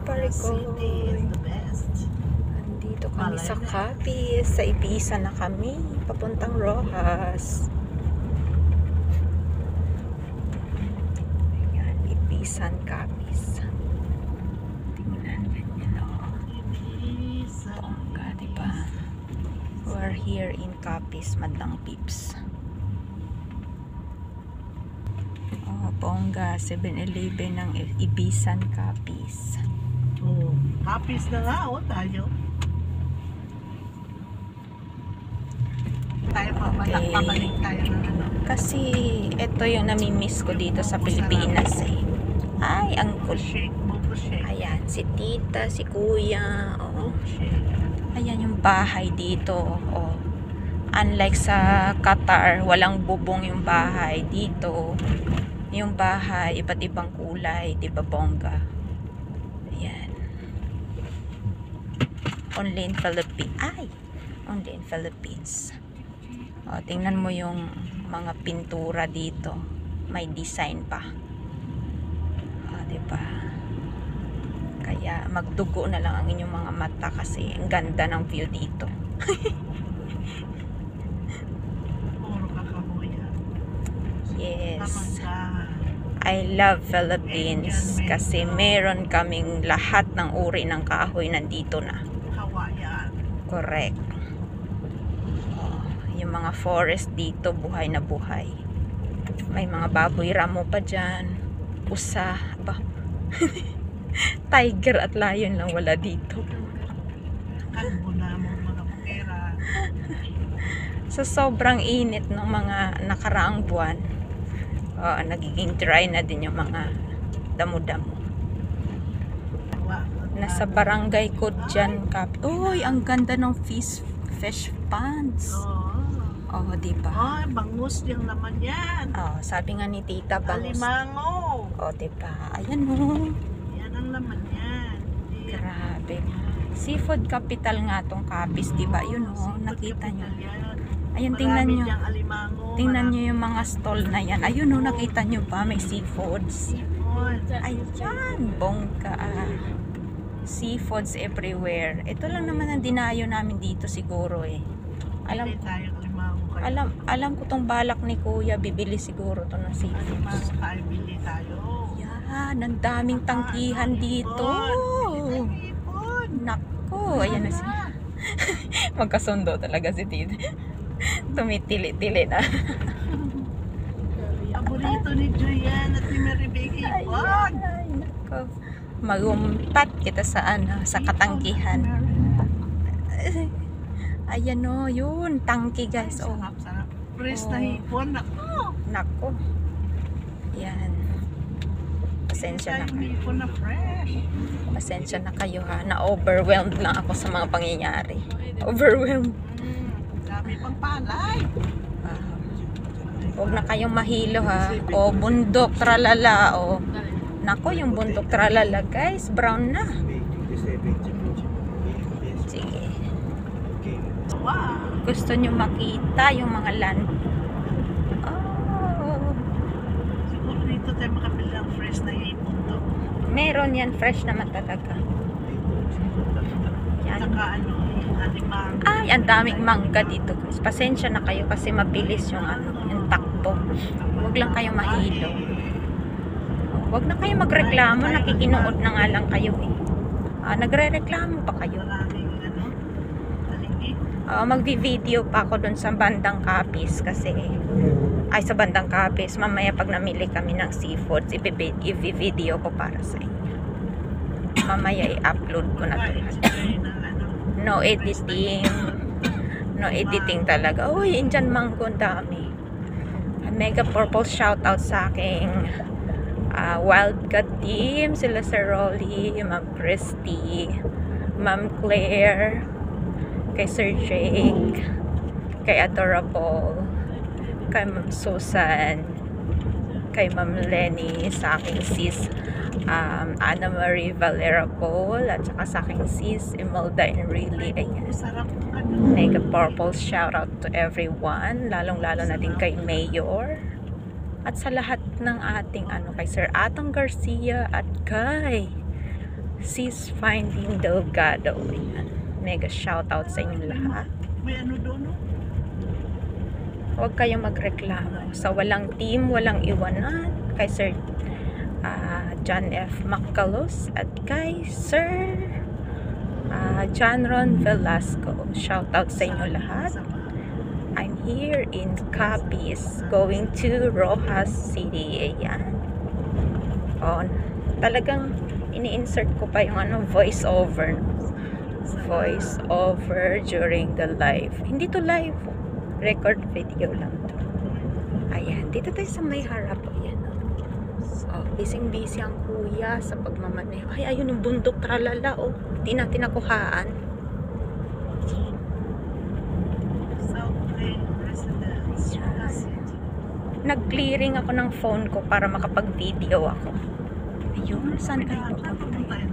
pare ko. Nandito kami sa Capiz. Sa Ibiza na kami. Papuntang Rojas. Ayan, Ibizan, Capiz. Tingnan ganyan o. Bongga, diba? We're here in Capiz, madlang peeps. Bongga, 7-Eleven ng Ibizan, Capiz. Oh, Capiz na nga tayo. Pabalik tayo ng ano. Kasi ito yung namimiss ko dito sa Pilipinas eh. Ay, ang cool. Ayan, si tita, si kuya. Oh. Ayan yung bahay dito. Oh. Unlike sa Qatar, walang bubong yung bahay dito. Yung bahay, iba't ibang kulay, di ba bongga? Ayan. Only in Philippines. Ay! Only in Philippines. O, tingnan mo yung mga pintura dito. May design pa. O, di ba? Kaya magdugo na lang ang inyong mga mata kasi ang ganda ng view dito. Yes. I love Philippines kasi meron kaming lahat ng uri ng kahoy nandito na. Correct. Oh, yung mga forest dito buhay na buhay. May mga baboy ramo pa dyan. Usa ba? Tiger at lion lang wala dito. Kalbo na mga pera. Sa sobrang init ng mga nakaraang buwan, nagiging dry na din yung mga damo-damo. Nasa barangay ko dyan, Uy, ang ganda ng fish ponds. Oh, diba? Oh, bangus yung laman yan. Oh, sabi nga ni tita, bangus. Alimango. Oh, diba? Ayan oh. Yan ang laman yan. Grabe. Seafood capital nga tong Capiz, diba? Yun oh, nakita nyo. Ayun, tingnan nyo. Tingnan nyo yung mga stall na yan. Ayun oh, nakita nyo ba? May seafoods. Ayan, bongga. Seafoods everywhere. Ito lang naman ang dinayo namin dito siguro eh. Alam ko tong balak ni kuya, bibili siguro to ng seafoods. Bili tayo. Yan, ang daming tangkihan dito. Nako, ayan na siya. Magkasundo talaga si tita. Tumitili-tili na. Paborito ni Julian at ni Maribeki. Wag! Ay, nako. Magumpat kita sa sa katangkihan. Ayan o, yun, tangki guys. Oh. Sarap. Fresh na hipon. Nako. Nako. Yan. Pasensya na kayo. Hipon na fresh. Pasensya na kayo ha. Na-overwhelmed lang ako sa mga pangyayari. Overwhelmed. Dami pang palay. Huwag na kayong mahilo ha. O, bundok, tralala. O, nako, yung bundok, tralala guys. Brown na. Sige. Wow. Gusto nyo makita yung mga land. Oh. Siguro dito tayo makabili ng fresh na hipon to. Meron yan. Fresh naman talaga. Yan. Saka ano, yung alimango. Ay, ang daming mangga dito guys. Pasensya na kayo kasi mabilis yung yung takbo. Huwag lang kayong mahilo. Huwag na kayong magreklamo. Nakikinood na nga lang kayo eh. Nagre-reklamo pa kayo. Magvi-video pa ako dun sa bandang Capiz kasi sa bandang Capiz mamaya pag namili kami ng seafoods i-video ko para sa inyo. Mamaya i-upload ko na to. No editing. No editing talaga. Uy, Indian mango, dami. Mega purple shoutout sa aking Wildcat team. Sila Sir Rolly, Ma'am Christy, Ma'am Claire, kay Sir Jake, kay Adorable, kay Ma'am Susan, kay Ma'am Lenny, sa aking sis Anna Marie Valera Paul, at saka sa aking sis Imelda Enrile. Ayan. Mega purple shout out to everyone, lalong lalo na din kay Mayor at sa lahat ng ating kay Sir Atong Garcia at kay Sis Finding Delgado. Ayan. Mega shoutout sa inyong lahat. May ano doon, no? Huwag kayong magreklamo sa walang team, walang iwanan kay Sir John F. Macalos at kay Sir John Ron Velasco. Shoutout sa inyo lahat. I'm here in Capiz, going to Rojas City. Ayan. Oh, talagang ini-insert ko pa yung voice over. Voice over during the live. Hindi to live. Record video lang to. Ayan. Dito tayo sa may harap. Ayan. So, busy ang kuya sa pagmamaneho. Ay, ayun yung bundok. Tralala, oh. Di natin nakuhaan. South Lane Residence. Nag-clearing ako ng phone ko para makapag-video ako. Ayun, saan kayo Saan pupunta? pupunta yun?